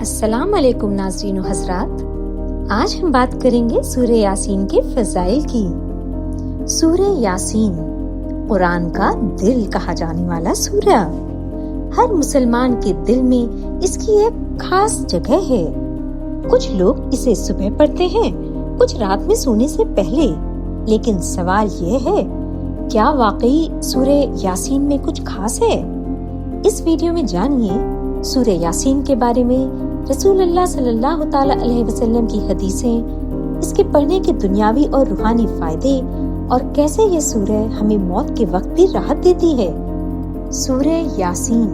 السلام علیکم ناظرین و حضرات، آج ہم بات کریں گے سورہ یاسین کے فضائل کی۔ سورہ یاسین قرآن کا دل کہا جانے والا سورہ، ہر مسلمان کے دل میں اس کی ایک خاص جگہ ہے۔ کچھ لوگ اسے صبح پڑھتے ہیں، کچھ رات میں سونے سے پہلے، لیکن سوال یہ ہے، کیا واقعی سورہ یاسین میں کچھ خاص ہے؟ اس ویڈیو میں جانیے سورہ یاسین کے بارے میں، رسول اللہ صلی اللہ تعالی علیہ وسلم کی حدیثیں، اس کے پڑھنے کے دنیاوی اور روحانی فائدے، اور کیسے یہ سورہ ہمیں موت کے وقت بھی راحت دیتی ہے۔ سورہ یاسین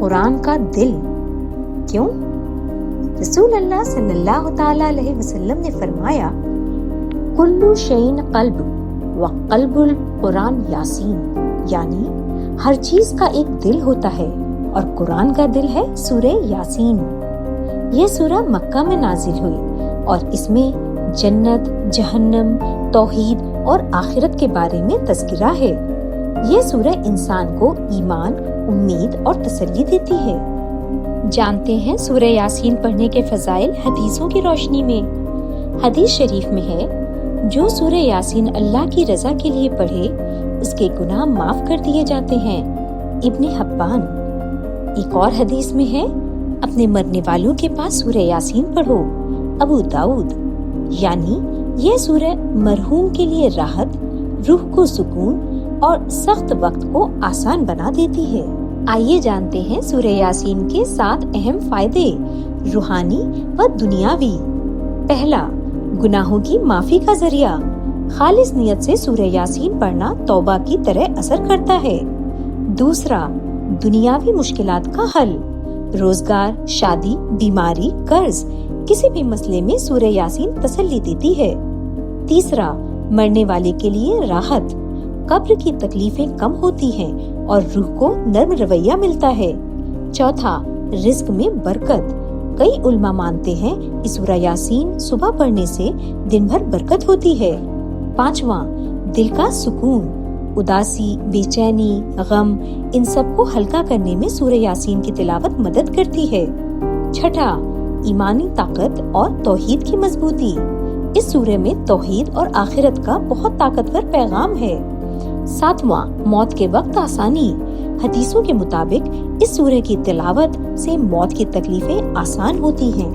قرآن کا دل کیوں؟ رسول اللہ صلی اللہ تعالی علیہ وسلم نے فرمایا، کلو شیء قلب وقلب القرآن یاسین، یعنی ہر چیز کا ایک دل ہوتا ہے اور قرآن کا دل ہے سورہ یاسین۔ یہ سورہ مکہ میں نازل ہوئی اور اس میں جنت، جہنم، توحید اور آخرت کے بارے میں تذکرہ ہے۔ یہ سورہ انسان کو ایمان، امید اور تسلی دیتی ہے۔ جانتے ہیں سورہ یاسین پڑھنے کے فضائل حدیثوں کی روشنی میں۔ حدیث شریف میں ہے، جو سورہ یاسین اللہ کی رضا کے لیے پڑھے اس کے گناہ معاف کر دیے جاتے ہیں۔ ابن حبان۔ ایک اور حدیث میں ہے، اپنے مرنے والوں کے پاس سورہ یاسین پڑھو۔ ابو داؤد۔ یعنی یہ سورہ مرحوم کے لیے راحت، روح کو سکون اور سخت وقت کو آسان بنا دیتی ہے۔ آئیے جانتے ہیں سورہ یاسین کے 7 اہم فائدے، روحانی و دنیاوی۔ پہلا، گناہوں کی معافی کا ذریعہ۔ خالص نیت سے سورہ یاسین پڑھنا توبہ کی طرح اثر کرتا ہے۔ دوسرا، دنیاوی مشکلات کا حل۔ روزگار، شادی، بیماری، قرض، کسی بھی مسئلے میں سورہ یاسین تسلی دیتی ہے۔ تیسرا، مرنے والے کے لیے راحت۔ قبر کی تکلیفیں کم ہوتی ہیں اور روح کو نرم رویہ ملتا ہے۔ چوتھا، رزق میں برکت۔ کئی علماء مانتے ہیں کہ سورہ یاسین صبح پڑھنے سے دن بھر برکت ہوتی ہے۔ پانچواں، دل کا سکون۔ اداسی، بے چینی، غم، ان سب کو ہلکا کرنے میں سورہ یاسین کی تلاوت مدد کرتی ہے۔ چھٹا، ایمانی طاقت اور توحید کی مضبوطی۔ اس سورہ میں توحید اور آخرت کا بہت طاقتور پیغام ہے۔ ساتواں، موت کے وقت آسانی۔ حدیثوں کے مطابق اس سورہ کی تلاوت سے موت کی تکلیفیں آسان ہوتی ہیں۔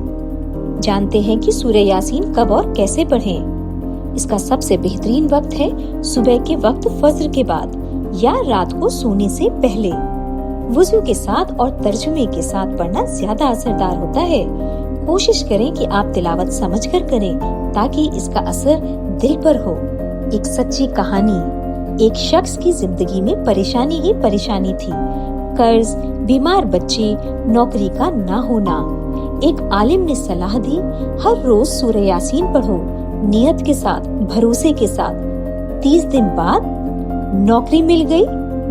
جانتے ہیں کہ سورہ یاسین کب اور کیسے پڑھیں؟ اس کا سب سے بہترین وقت ہے صبح کے وقت فجر کے بعد یا رات کو سونے سے پہلے۔ وضو کے ساتھ اور ترجمے کے ساتھ پڑھنا زیادہ اثردار ہوتا ہے۔ کوشش کریں کہ آپ تلاوت سمجھ کر کریں تاکہ اس کا اثر دل پر ہو۔ ایک سچی کہانی۔ ایک شخص کی زندگی میں پریشانی ہی پریشانی تھی، قرض، بیمار بچے، نوکری کا نہ ہونا۔ ایک عالم نے صلاح دی، ہر روز سورہ یاسین پڑھو، نیت کے ساتھ، بھروسے کے ساتھ۔ 30 دن بعد نوکری مل گئی،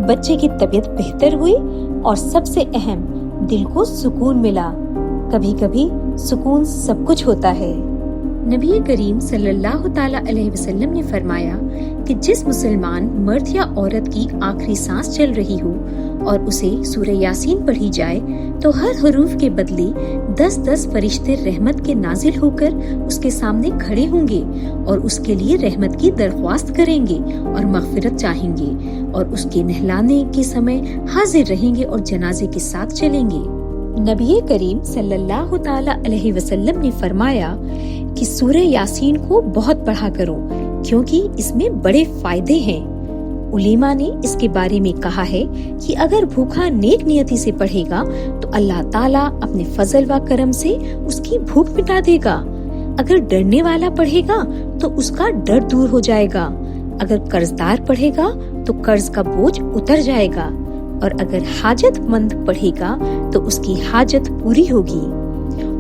بچے کی طبیعت بہتر ہوئی اور سب سے اہم، دل کو سکون ملا۔ کبھی کبھی سکون سب کچھ ہوتا ہے۔ نبی کریم صلی اللہ تعالی علیہ وسلم نے فرمایا کہ جس مسلمان مرد یا عورت کی آخری سانس چل رہی ہو اور اسے سورہ یاسین پڑھی جائے تو ہر حروف کے بدلے 10 فرشتے رحمت کے نازل ہو کر اس کے سامنے کھڑے ہوں گے اور اس کے لیے رحمت کی درخواست کریں گے اور مغفرت چاہیں گے، اور اس کے نہلانے کے سمے حاضر رہیں گے اور جنازے کے ساتھ چلیں گے۔ نبی کریم صلی اللہ تعالی علیہ وسلم نے فرمایا کہ سورہ یاسین کو بہت پڑھا کرو کیونکہ اس میں بڑے فائدے ہیں۔ علماء نے اس کے بارے میں کہا ہے کہ اگر بھوکا نیک نیتی سے پڑھے گا تو اللہ تعالیٰ اپنے فضل و کرم سے اس کی بھوک مٹا دے گا۔ اگر ڈرنے والا پڑھے گا تو اس کا ڈر دور ہو جائے گا۔ اگر قرضدار پڑھے گا تو قرض کا بوجھ اتر جائے گا، اور اگر حاجت مند پڑھے گا تو اس کی حاجت پوری ہوگی۔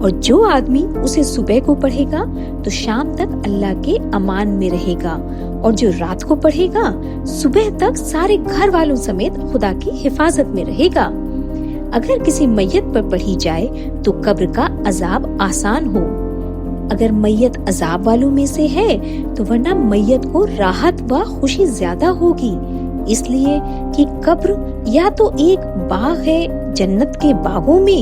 اور جو آدمی اسے صبح کو پڑھے گا تو شام تک اللہ کے امان میں رہے گا، اور جو رات کو پڑھے گا صبح تک سارے گھر والوں سمیت خدا کی حفاظت میں رہے گا۔ اگر کسی میت پر پڑھی جائے تو قبر کا عذاب آسان ہو۔ اگر میت عذاب والوں میں سے ہے تو ورنہ میت کو راحت و خوشی زیادہ ہوگی، اس لیے کہ قبر یا تو ایک باغ ہے جنت کے باغوں میں